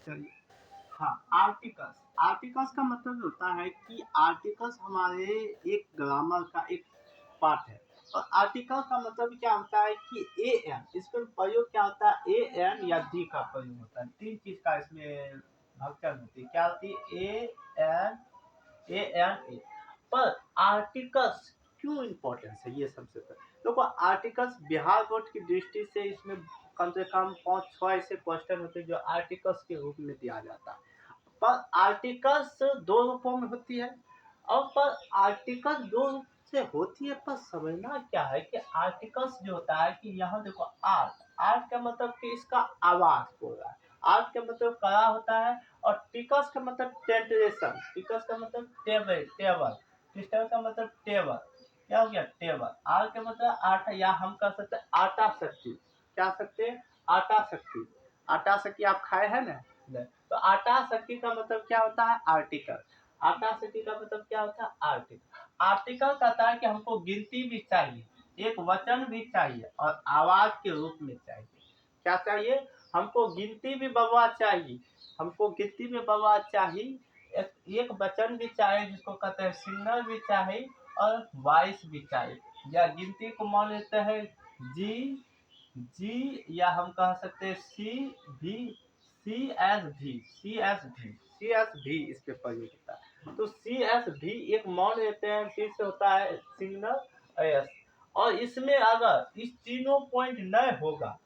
चलिए। हाँ, articles. Articles का मतलब होता है कि आर्टिकल्स हमारे एक ग्रामर का एक पार्ट है। और आर्टिकल का मतलब क्या होता है कि ए एन, इसमें प्रयोग क्या होता है, ए एन या दी का प्रयोग होता है। तीन चीज का इसमें भगचन होती है, क्या होती है, ए एन ए। पर आर्टिकल्स क्यों इम्पोर्टेंस है, ये सबसे पहले देखो। आर्टिकल्स बिहार बोर्ड की दृष्टि से इसमें कम से कम 5-6 ऐसे क्वेश्चन होते हैं जो आर्टिकल्स के रूप में दिया जाता है। पर आर्टिकल्स दो रूपों में होती है। और पर आर्टिकल दो रूप से होती है, पर समझना क्या है कि आर्टिकल्स जो होता है कि यहाँ देखो, आर्ट। आर्ट का मतलब कि इसका आवाज हो रहा है। आर्ट का मतलब कला होता है। और टिकस का मतलब टेंटरेशन। टिकस का मतलब टेबल, टेबल। टिस्टर का मतलब टेबल। क्या हो गया, टेबल। आर का मतलब आटा, या हम कह सकते हैं आटा शक्ति। क्या सकते हैं, आटा शक्ति। आटा शक्ति आप खाए हैं ना। तो आटा शक्ति का मतलब क्या होता है, आर्टिकल। आटा शक्ति का मतलब क्या होता है, आर्टिकल। आर्टिकल कहता है कि हमको गिनती भी चाहिए, एक वचन भी चाहिए, और आवाज के रूप में चाहिए। क्या चाहिए, हमको गिनती भी बलवा चाहिए। हमको गिनती में बलवा चाहिए, एक वचन भी चाहिए जिसको कहते हैं सिग्नल भी चाहिए, और वॉइस भी चाहिए। या गिनती को मान लेते हैं जी, जी, या हम कह सकते हैं सी भी, सी एस भी इस पे प्रयोग होता है। तो सी एस भी एक मान लेते हैं, सी से होता है सिग्नल एस। और इसमें अगर इस तीनों पॉइंट नहीं होगा,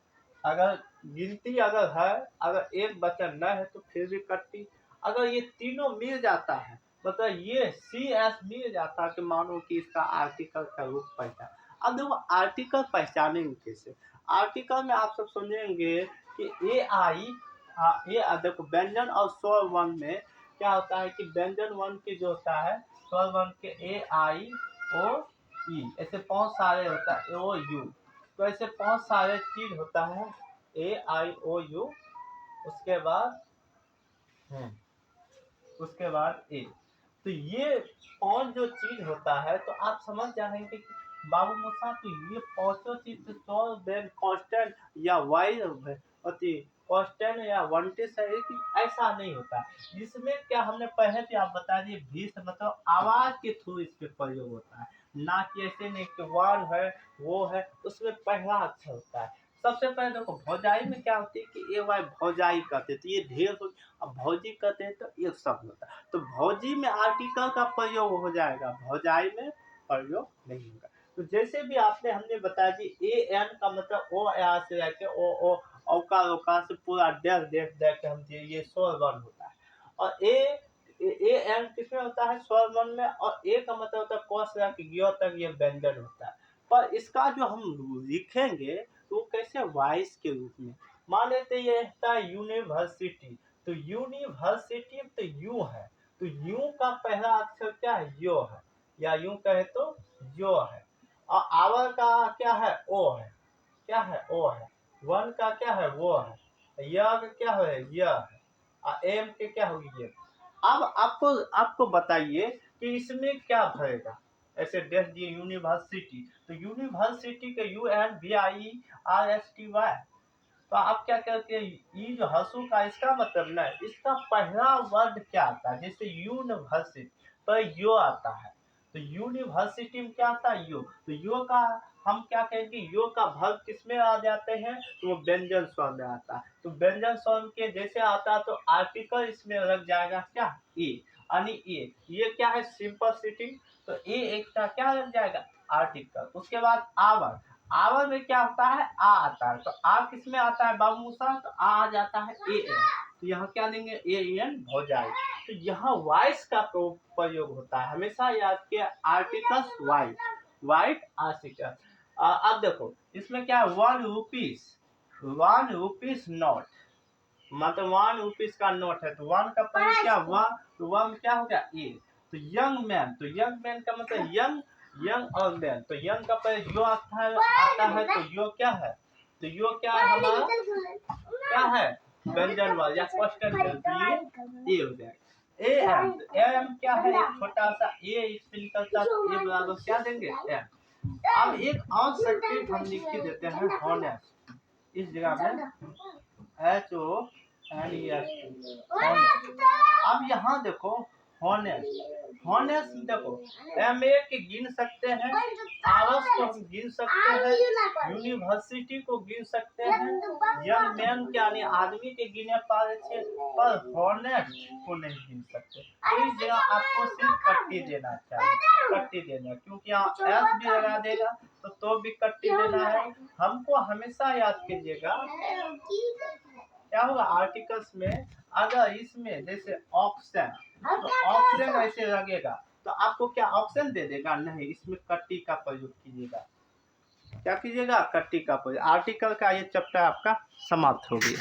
अगर गिनती अगर है, अगर एक वचन न है तो फिर भी कटती। अगर ये तीनों मिल जाता है, मतलब ये सी एस मिल जाता है, कि मानो कि इसका आर्टिकल का रूप पहचान। अब देखो आर्टिकल पहचानेंगे कैसे। आर्टिकल में आप सब समझेंगे कि ए आई, ये देखो व्यंजन और स्वर वन में क्या होता है कि व्यंजन वन की जो होता है, स्वर वन के ए आई ओ ई, ऐसे बहुत सारे होता है, ओ यू। तो ऐसे बहुत सारे चीज होता है, ए आई ओ यू, उसके बाद उसके बाद ए। तो ये पांच जो चीज होता है, तो आप समझ जाएंगे कि बाबू मूसा, तो ये पांचों चीज तो सॉल्व देन कांस्टेंट या वाई अति कांस्टेंट या वांटेज है, लेकिन ऐसा नहीं होता। इसमें क्या हमने पहले भी आप बता दिए, भी से मतलब आवाज के थ्रू इस पे प्रयोग होता है, ना कि ऐसे नहीं कि वन है, वो है, उसमें पहला अक्षर होता है। सबसे पहले देखो भौजाई में क्या होती है कि ए वाई भौजाई कहते हैं, तो ये ढेर हो। अब भौजी कहते हैं तो एक शब्द होता है, तो भौजी में आर्टिकल का प्रयोग हो जाएगा, भौजाई में प्रयोग नहीं होगा। तो जैसे भी आपने हमने बताया कि ए एन का मतलब ओ यहाँ से लेके ओ औकार औकार से पूरा डैश डैश डैश हम दिए, ये स्वर वर्ण होता है। और ए एन किसमें होता है, स्वर वर्ण में। और ए का मतलब होता है क से लेके य तक ये व्यंजन होता है। पर इसका जो हम लिखेंगे तो कैसे, वॉइस के रूप में। मान लेते ये होता है यूनिवर्सिटी, तो यूनिवर्सिटी तो यू है, तो यू का पहला अक्षर क्या है, यो है, या यूं कहे तो यो है। और आवर का क्या है, ओ है, क्या है, ओ है। वन का क्या है, वो है। यह का क्या है, यह है। और एम के क्या होगी, ये। अब आपको आपको बताइए कि इसमें क्या भरेगा। ऐसे डेफ दिए यूनिवर्सिटी, तो यूनिवर्सिटी के U N V I R S T Y. तो आप क्या करते हैं, ये जो हंसू का इसका मतलब ना, इसका पहला वर्ड क्या आता है, जैसे यूनिवर्सिटी पर यो आता है, तो यूनिवर्सिटी में क्या आता है, यो। तो यो का हम क्या कहेंगे, यो का वर्ग किसमें आ जाते हैं, तो वो व्यंजन स्वर में आता है। तो व्यंजन स्वर के जैसे आता है, तो आर्टिकल इसमें लग जाएगा क्या, ए, यानी ए। ये क्या है, सिंपल सिटिंग, तो ए एक का क्या लग जाएगा, आर्टिकल। उसके बाद आवर। आवर में क्या होता है, आ आता है, तो आ किस में आता है बाबू मूसा, तो आ जाता है ए एन। तो यहाँ क्या लेंगे, ए एन भौजाई। तो यहाँ वॉइस का प्रयोग होता है, हमेशा याद किया, आर्टिकल्स वाइट, वाइट आर्टिकल। अब देखो इसमें क्या है, 1 रुपीज, 1 रुपीज नोट, मतलब 1 रुपीज का नोट है, तो वन का प्रयोग क्या, वन, तो वन क्या हो गया, ए। तो यंग मैन, तो यंग मैन का मतलब यंग, यंग और मैन, तो यंग का प्रयोग यो आता है, तो यो क्या है, तो यो क्या है हमारा, क्या है, व्यंजन वर्ग या क्वेश्चन है, तो ये हो जाएगा। ए एम, तो एम क्या है, एक छोटा सा ए इससे निकलता, तो ए बराबर क्या देंगे, एम। अब एक और सर्किट हम लिख के देते हैं, हॉनेस्ट, इस जगह में एच ओ NEST। अब यहाँ देखो हॉनेस्ट देखो, MA के गिन सकते हैं, आरस को हम गिन सकते हैं, यूनिवर्सिटी को गिन सकते हैं, यंग मैन के यानी आदमी के गिने पारे थे, पर हॉनेस्ट को नहीं गिन सकते। तो इस जगह आपको सिर्फ कट्टी देना चाहिए, कट्टी देना, क्योंकि यहाँ एस भी लगा देगा तो भी कट्टी देना है। हमको हमेशा याद कीजिएगा क्या होगा आर्टिकल्स में, अगर इसमें जैसे ऑप्शन, तो ऑप्शन ऐसे लगेगा तो आपको क्या ऑप्शन दे देगा? नहीं, इसमें कट्टी का प्रयोग कीजिएगा। क्या कीजिएगा? कट्टी का प्रयोग। आर्टिकल का ये चैप्टर आपका समाप्त हो गया।